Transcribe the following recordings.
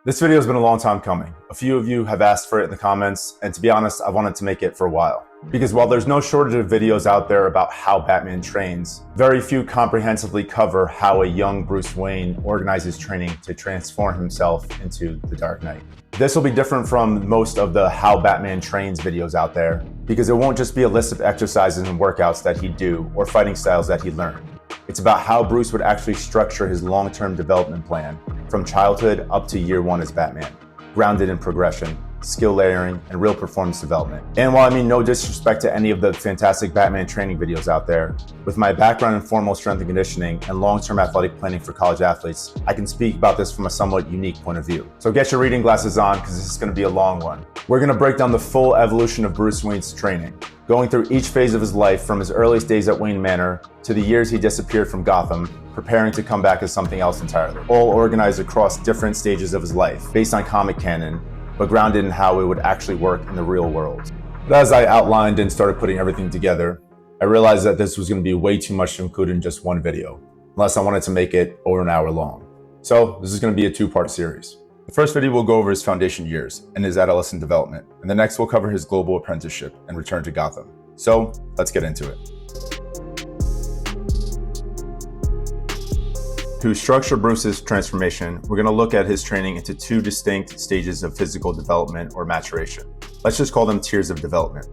This video has been a long time coming. A few of you have asked for it in the comments, and to be honest, I wanted to make it for a while. Because while there's no shortage of videos out there about how Batman trains, very few comprehensively cover how a young Bruce Wayne organizes training to transform himself into the Dark Knight. This will be different from most of the How Batman Trains videos out there, because it won't just be a list of exercises and workouts that he'd do or fighting styles that he learned. It's about how Bruce would actually structure his long-term development plan from childhood up to year one as Batman, grounded in progression, skill layering, and real performance development. And while I mean no disrespect to any of the fantastic Batman training videos out there, with my background in formal strength and conditioning and long-term athletic planning for college athletes, I can speak about this from a somewhat unique point of view. So get your reading glasses on, because this is going to be a long one. We're going to break down the full evolution of Bruce Wayne's training, going through each phase of his life from his earliest days at Wayne Manor to the years he disappeared from Gotham, preparing to come back as something else entirely, all organized across different stages of his life, based on comic canon, but grounded in how it would actually work in the real world. But as I outlined and started putting everything together, I realized that this was going to be way too much to include in just one video, unless I wanted to make it over an hour long. So this is going to be a two-part series. The first video will go over his foundation years and his adolescent development, and the next will cover his global apprenticeship and return to Gotham. So let's get into it. To structure Bruce's transformation, we're going to look at his training into two distinct stages of physical development or maturation. Let's just call them tiers of development.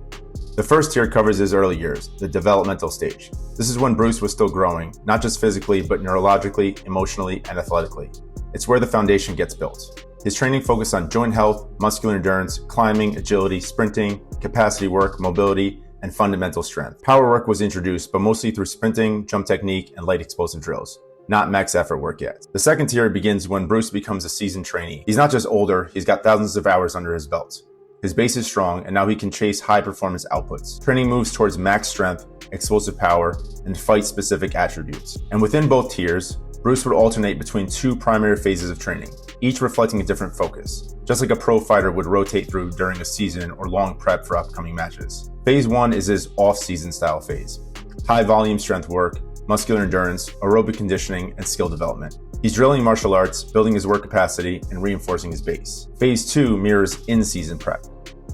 The first tier covers his early years, the developmental stage. This is when Bruce was still growing, not just physically, but neurologically, emotionally, and athletically. It's where the foundation gets built. His training focused on joint health, muscular endurance, climbing, agility, sprinting, capacity work, mobility, and fundamental strength. Power work was introduced, but mostly through sprinting, jump technique, and light explosive drills. Not max effort work yet. The second tier begins when Bruce becomes a seasoned trainee. He's not just older, he's got thousands of hours under his belt. His base is strong, and now he can chase high performance outputs. Training moves towards max strength, explosive power, and fight-specific attributes. And within both tiers, Bruce would alternate between two primary phases of training, each reflecting a different focus, just like a pro fighter would rotate through during a season or long prep for upcoming matches. Phase 1 is his off-season style phase. High volume strength work, muscular endurance, aerobic conditioning, and skill development. He's drilling martial arts, building his work capacity, and reinforcing his base. Phase 2 mirrors in-season prep.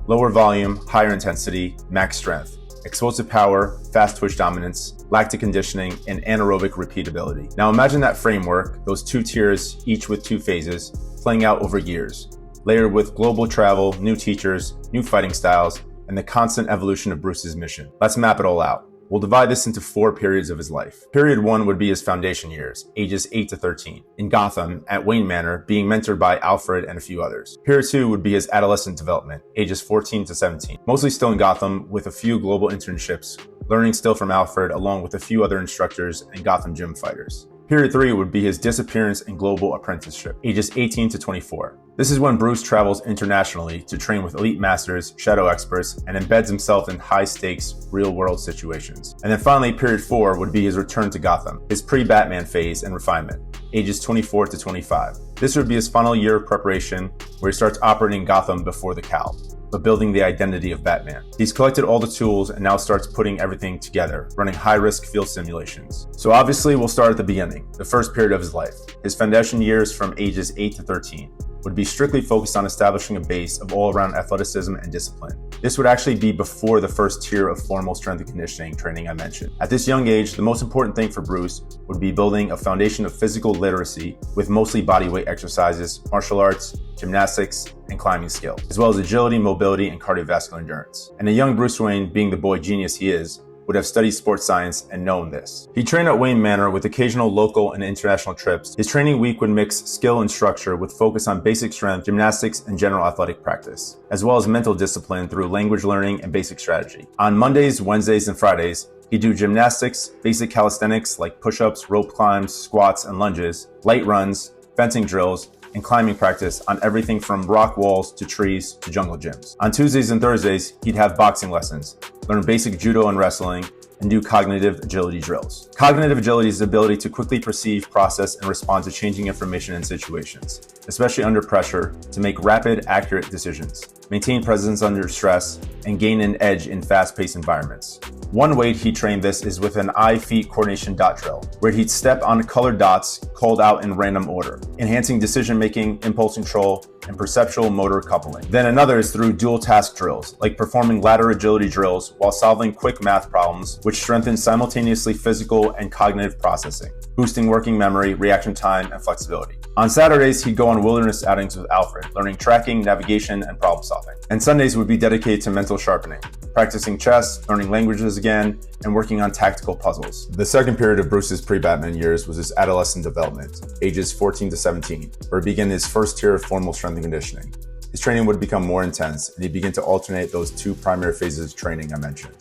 Lower volume, higher intensity, max strength, explosive power, fast twitch dominance, lactic conditioning, and anaerobic repeatability. Now imagine that framework, those two tiers, each with two phases, playing out over years, layered with global travel, new teachers, new fighting styles, and the constant evolution of Bruce's mission. Let's map it all out. We'll divide this into 4 periods of his life. Period 1 would be his foundation years, ages 8 to 13, in Gotham at Wayne Manor, being mentored by Alfred and a few others. Period 2 would be his adolescent development, ages 14 to 17, mostly still in Gotham with a few global internships, learning still from Alfred along with a few other instructors and Gotham gym fighters. Period 3 would be his disappearance and global apprenticeship, ages 18 to 24. This is when Bruce travels internationally to train with elite masters, shadow experts, and embeds himself in high-stakes, real-world situations. And then finally, period 4 would be his return to Gotham, his pre-Batman phase and refinement, ages 24 to 25. This would be his final year of preparation, where he starts operating Gotham before the cowl, but building the identity of Batman. He's collected all the tools and now starts putting everything together, running high-risk field simulations. So obviously, we'll start at the beginning, the first period of his life. His foundation years from ages 8 to 13 would be strictly focused on establishing a base of all-around athleticism and discipline. This would actually be before the first tier of formal strength and conditioning training I mentioned. At this young age, the most important thing for Bruce would be building a foundation of physical literacy with mostly bodyweight exercises, martial arts, gymnastics, and climbing skill, as well as agility, mobility, and cardiovascular endurance. And a young Bruce Wayne, being the boy genius he is, would have studied sports science and known this. He trained at Wayne Manor with occasional local and international trips. His training week would mix skill and structure with focus on basic strength, gymnastics, and general athletic practice, as well as mental discipline through language learning and basic strategy. On Mondays, Wednesdays, and Fridays, he'd do gymnastics, basic calisthenics like push-ups, rope climbs, squats, and lunges, light runs, fencing drills, and climbing practice on everything from rock walls to trees to jungle gyms. On Tuesdays and Thursdays, he'd have boxing lessons, learn basic judo and wrestling, and do cognitive agility drills. Cognitive agility is the ability to quickly perceive, process, and respond to changing information and situations, especially under pressure, to make rapid, accurate decisions, maintain presence under stress, and gain an edge in fast-paced environments. One way he trained this is with an eye-feet coordination dot drill, where he'd step on colored dots called out in random order, enhancing decision-making, impulse control, and perceptual motor coupling. Then another is through dual task drills, like performing ladder agility drills while solving quick math problems, which strengthen simultaneously physical and cognitive processing, boosting working memory, reaction time, and flexibility. On Saturdays, he'd go on wilderness outings with Alfred, learning tracking, navigation, and problem solving. And Sundays would be dedicated to mental sharpening, practicing chess, learning languages again, and working on tactical puzzles. The second period of Bruce's pre-Batman years was his adolescent development, ages 14 to 17, where he began his first tier of formal strength and conditioning. His training would become more intense, and he'd begin to alternate those two primary phases of training I mentioned.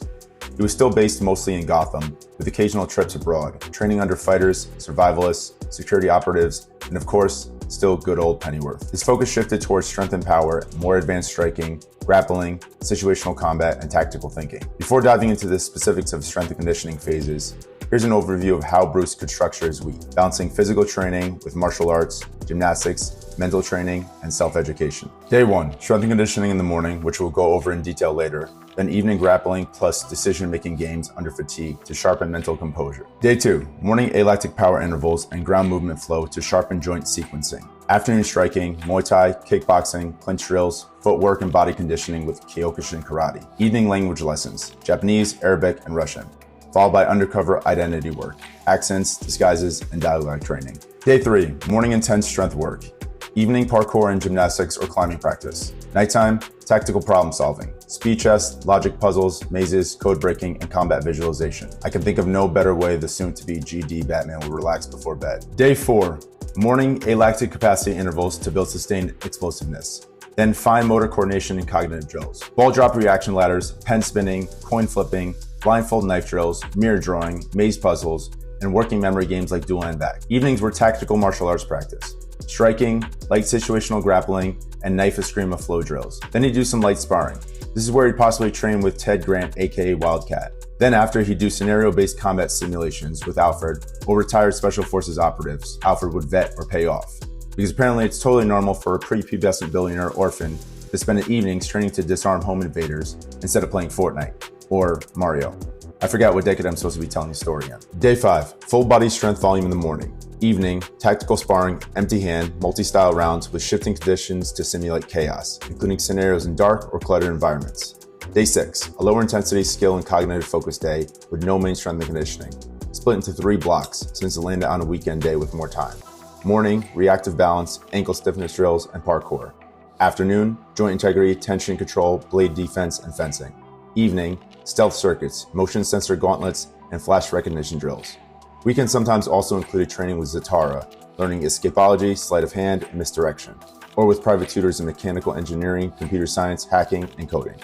He was still based mostly in Gotham, with occasional trips abroad, training under fighters, survivalists, security operatives, and of course, still good old Pennyworth. His focus shifted towards strength and power, more advanced striking, grappling, situational combat, and tactical thinking. Before diving into the specifics of strength and conditioning phases, here's an overview of how Bruce could structure his week, balancing physical training with martial arts, gymnastics, mental training, and self-education. Day 1, strength and conditioning in the morning, which we'll go over in detail later. Then evening grappling plus decision-making games under fatigue to sharpen mental composure. Day 2, morning alactic power intervals and ground movement flow to sharpen joint sequencing. Afternoon striking, Muay Thai, kickboxing, clinch drills, footwork and body conditioning with Kyokushin karate. Evening language lessons, Japanese, Arabic, and Russian, followed by undercover identity work, accents, disguises, and dialogue training. Day 3, morning intense strength work. Evening parkour and gymnastics or climbing practice. Nighttime, tactical problem solving, speed chess, logic puzzles, mazes, code breaking, and combat visualization. I can think of no better way the soon-to-be GD Batman will relax before bed. Day 4, morning alactic capacity intervals to build sustained explosiveness. Then fine motor coordination and cognitive drills. Ball drop reaction ladders, pen spinning, coin flipping, blindfold knife drills, mirror drawing, maze puzzles, and working memory games like Duel and Back. Evenings were tactical martial arts practice, striking, light situational grappling, and knife eskrima flow drills. Then he'd do some light sparring. This is where he'd possibly train with Ted Grant, aka Wildcat. Then after, he'd do scenario-based combat simulations with Alfred or retired Special Forces operatives Alfred would vet or pay off. Because apparently it's totally normal for a prepubescent billionaire orphan to spend an evenings training to disarm home invaders instead of playing Fortnite or Mario. I forgot what decade I'm supposed to be telling the story in. Day 5, full body strength volume in the morning. Evening, tactical sparring, empty hand, multi-style rounds with shifting conditions to simulate chaos, including scenarios in dark or cluttered environments. Day 6, a lower intensity skill and cognitive focus day with no main strength and conditioning, split into 3 blocks since it landed on a weekend day with more time. Morning, reactive balance, ankle stiffness drills, and parkour. Afternoon, joint integrity, tension control, blade defense, and fencing. Evening, stealth circuits, motion sensor gauntlets, and flash recognition drills. Weekends sometimes also included training with Zatara, learning escapology, sleight of hand, and misdirection, or with private tutors in mechanical engineering, computer science, hacking, and coding.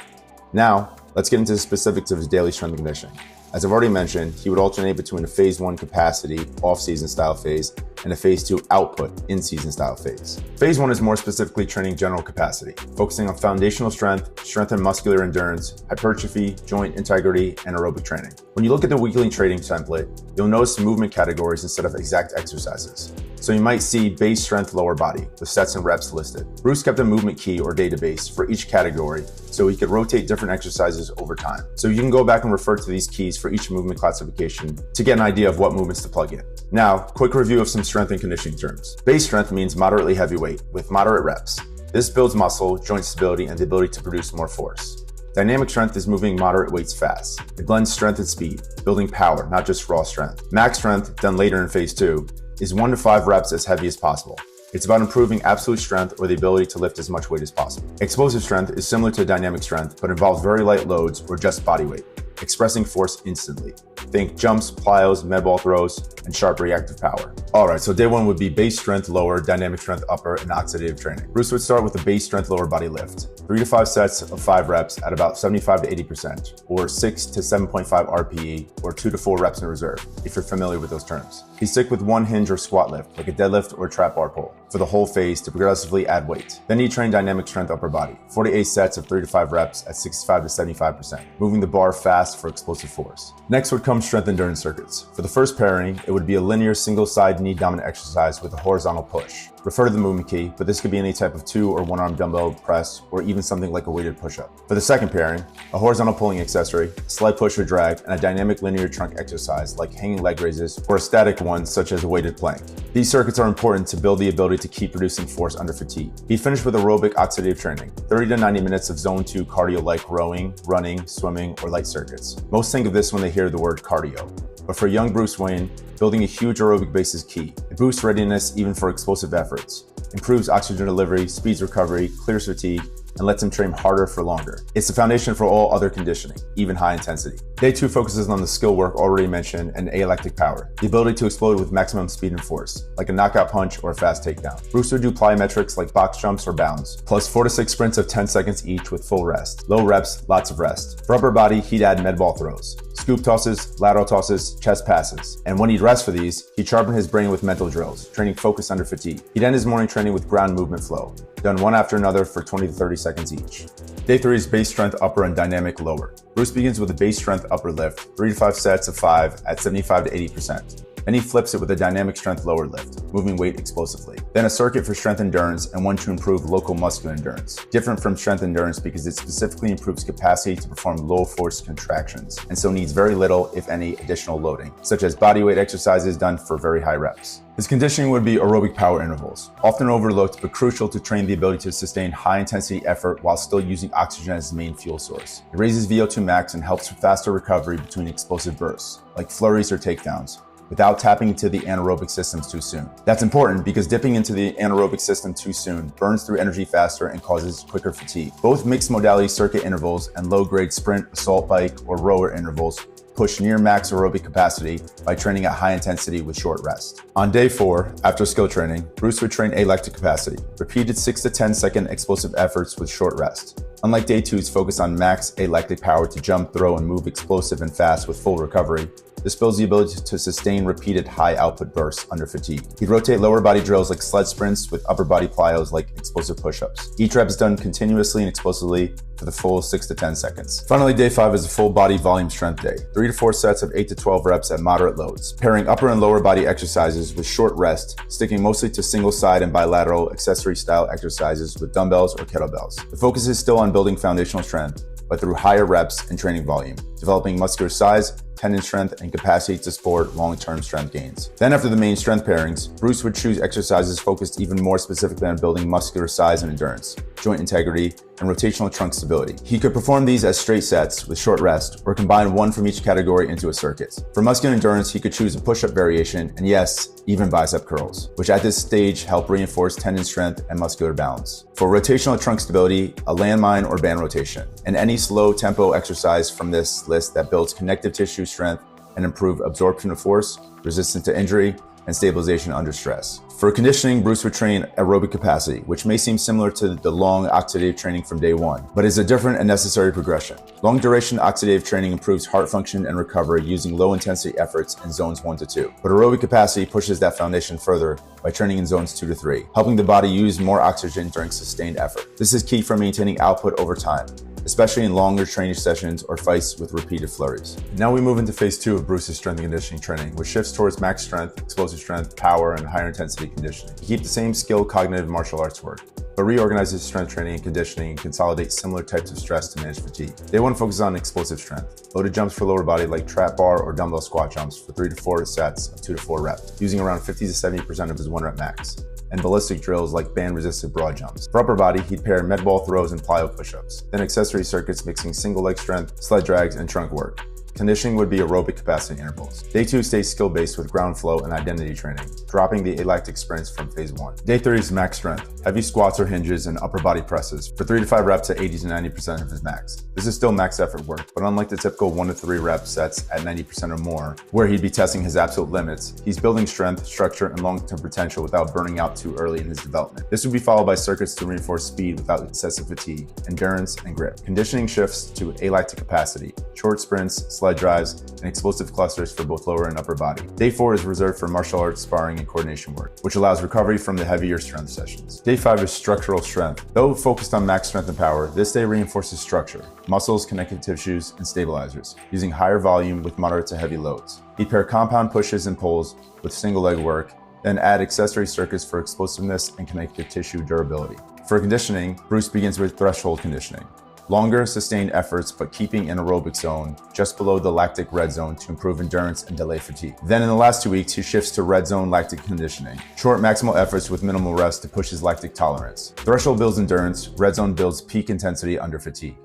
Now, let's get into the specifics of his daily strength and conditioning. As I've already mentioned, he would alternate between a Phase 1 capacity, off-season style phase, and a Phase 2 output, in-season style phase. Phase 1 is more specifically training general capacity, focusing on foundational strength and muscular endurance, hypertrophy, joint integrity, and aerobic training. When you look at the weekly training template, you'll notice movement categories instead of exact exercises. So you might see base strength lower body, with sets and reps listed. Bruce kept a movement key or database for each category, so he could rotate different exercises over time. So you can go back and refer to these keys for each movement classification to get an idea of what movements to plug in. Now, quick review of some strength and conditioning terms. Base strength means moderately heavy weight with moderate reps. This builds muscle, joint stability, and the ability to produce more force. Dynamic strength is moving moderate weights fast. It blends strength and speed, building power, not just raw strength. Max strength, done later in Phase 2, is 1 to 5 reps as heavy as possible. It's about improving absolute strength or the ability to lift as much weight as possible. Explosive strength is similar to dynamic strength, but involves very light loads or just body weight, expressing force instantly. Think jumps, plyos, med ball throws, and sharp reactive power. Alright, so day 1 would be base strength lower, dynamic strength upper, and oxidative training. Bruce would start with a base strength lower body lift. 3 to 5 sets of 5 reps at about 75 to 80%, or 6 to 7.5 RPE, or 2 to 4 reps in reserve, if you're familiar with those terms. He'd stick with one hinge or squat lift, like a deadlift or a trap bar pull, for the whole phase to progressively add weight. Then he'd train dynamic strength upper body, 4 to 8 sets of 3 to 5 reps at 65 to 75%, moving the bar fast for explosive force. Next would come strength endurance circuits. For the first pairing, it would be a linear single-side knee dominant exercise with a horizontal push. Refer to the movement key, but this could be any type of 2 or 1 arm dumbbell press, or even something like a weighted push-up. For the second pairing, a horizontal pulling accessory, a sled push or drag, and a dynamic linear trunk exercise like hanging leg raises, or a static one such as a weighted plank. These circuits are important to build the ability to keep producing force under fatigue. He finished with aerobic oxidative training, 30 to 90 minutes of zone 2 cardio like rowing, running, swimming, or light circuits. Most think of this when they hear the word cardio. But for young Bruce Wayne, building a huge aerobic base is key. It boosts readiness even for explosive efforts, improves oxygen delivery, speeds recovery, clears fatigue, and lets him train harder for longer. It's the foundation for all other conditioning, even high intensity. Day 2 focuses on the skill work already mentioned and aelectric power, the ability to explode with maximum speed and force, like a knockout punch or a fast takedown. Bruce would do plyometrics like box jumps or bounds, plus 4 to 6 sprints of 10 seconds each with full rest. Low reps, lots of rest. For upper body, he'd add med ball throws, scoop tosses, lateral tosses, chest passes. And when he'd rest for these, he'd sharpen his brain with mental drills, training focus under fatigue. He'd end his morning training with ground movement flow, done one after another for 20 to 30 seconds each. Day 3 is base strength upper and dynamic lower. Bruce begins with a base strength upper lift, 3 to 5 sets of 5 at 75 to 80%. Then he flips it with a dynamic strength lower lift, moving weight explosively. Then a circuit for strength endurance and one to improve local muscular endurance. Different from strength endurance because it specifically improves capacity to perform low force contractions, and so needs very little, if any, additional loading, such as bodyweight exercises done for very high reps. His conditioning would be aerobic power intervals, often overlooked but crucial to train the ability to sustain high-intensity effort while still using oxygen as the main fuel source. It raises VO2 max and helps with faster recovery between explosive bursts, like flurries or takedowns, without tapping into the anaerobic systems too soon. That's important because dipping into the anaerobic system too soon burns through energy faster and causes quicker fatigue. Both mixed modality circuit intervals and low-grade sprint, assault bike, or rower intervals push near max aerobic capacity by training at high intensity with short rest. On day 4, after skill training, Bruce would train aelectric capacity, repeated 6 to 10 second explosive efforts with short rest. Unlike day 2's focus on max aelectric power to jump, throw, and move explosive and fast with full recovery, this builds the ability to sustain repeated high output bursts under fatigue. He'd rotate lower body drills like sled sprints with upper body plyos like explosive push-ups. Each rep is done continuously and explosively for the full 6 to 10 seconds. Finally, day 5 is a full body volume strength day. 3 to 4 sets of 8 to 12 reps at moderate loads, pairing upper and lower body exercises with short rest, sticking mostly to single side and bilateral accessory style exercises with dumbbells or kettlebells. The focus is still on building foundational strength, but through higher reps and training volume, developing muscular size, tendon strength, and capacity to support long-term strength gains. Then after the main strength pairings, Bruce would choose exercises focused even more specifically on building muscular size and endurance, joint integrity, and rotational trunk stability. He could perform these as straight sets with short rest, or combine one from each category into a circuit. For muscular endurance, he could choose a push-up variation, and yes, even bicep curls, which at this stage help reinforce tendon strength and muscular balance. For rotational trunk stability, a landmine or band rotation, and any slow tempo exercise from this list that builds connective tissue strength and improve absorption of force, resistance to injury, and stabilization under stress. For conditioning, Bruce would train aerobic capacity, which may seem similar to the long oxidative training from day 1, but is a different and necessary progression. Long duration oxidative training improves heart function and recovery using low intensity efforts in zones 1 to 2. But aerobic capacity pushes that foundation further by training in zones 2 to 3, helping the body use more oxygen during sustained effort. This is key for maintaining output over time, especially in longer training sessions or fights with repeated flurries. Now we move into phase 2 of Bruce's strength and conditioning training, which shifts towards max strength, explosive strength, power, and higher intensity conditioning. He keeps the same skill cognitive martial arts work, but reorganizes strength training and conditioning and consolidates similar types of stress to manage fatigue. Day 1 focuses on explosive strength, loaded jumps for lower body like trap bar or dumbbell squat jumps for 3 to 4 sets of 2 to 4 reps, using around 50 to 70% of his 1 rep max, and ballistic drills like band-resisted broad jumps. For upper body, he'd pair med ball throws and plyo push-ups, then accessory circuits mixing single leg strength, sled drags, and trunk work. Conditioning would be aerobic capacity intervals. Day 2 stays skill-based with ground flow and identity training, dropping the aelectric sprints from phase 1. Day 3 is max strength, heavy squats or hinges and upper body presses for 3 to 5 reps at 80 to 90% of his max. This is still max effort work, but unlike the typical 1 to 3 rep sets at 90% or more, where he'd be testing his absolute limits, he's building strength, structure, and long-term potential without burning out too early in his development. This would be followed by circuits to reinforce speed without excessive fatigue, endurance, and grip. Conditioning shifts to aelectric capacity, short sprints, sled drives, and explosive clusters for both lower and upper body. Day 4 is reserved for martial arts, sparring, and coordination work, which allows recovery from the heavier strength sessions. Day 5 is structural strength. Though focused on max strength and power, this day reinforces structure, muscles, connective tissues, and stabilizers, using higher volume with moderate to heavy loads. He'd pair compound pushes and pulls with single leg work, Then add accessory circuits for explosiveness and connective tissue durability. For conditioning, Bruce begins with threshold conditioning. Longer, sustained efforts, but keeping an aerobic zone just below the lactic red zone to improve endurance and delay fatigue. Then in the last 2 weeks, he shifts to red zone lactic conditioning. Short maximal efforts with minimal rest to push his lactic tolerance. Threshold builds endurance, red zone builds peak intensity under fatigue.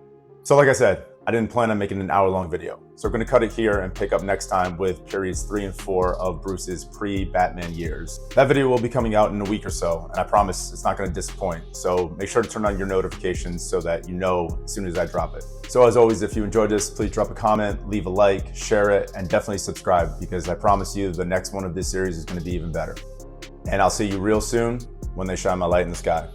So like I said, I didn't plan on making an hour-long video. So we're gonna cut it here and pick up next time with periods 3 and 4 of Bruce's pre-Batman years. That video will be coming out in a week or so, and I promise it's not gonna disappoint. So make sure to turn on your notifications so that you know as soon as I drop it. So as always, if you enjoyed this, please drop a comment, leave a like, share it, and definitely subscribe, because I promise you the next one of this series is gonna be even better. And I'll see you real soon when they shine my light in the sky.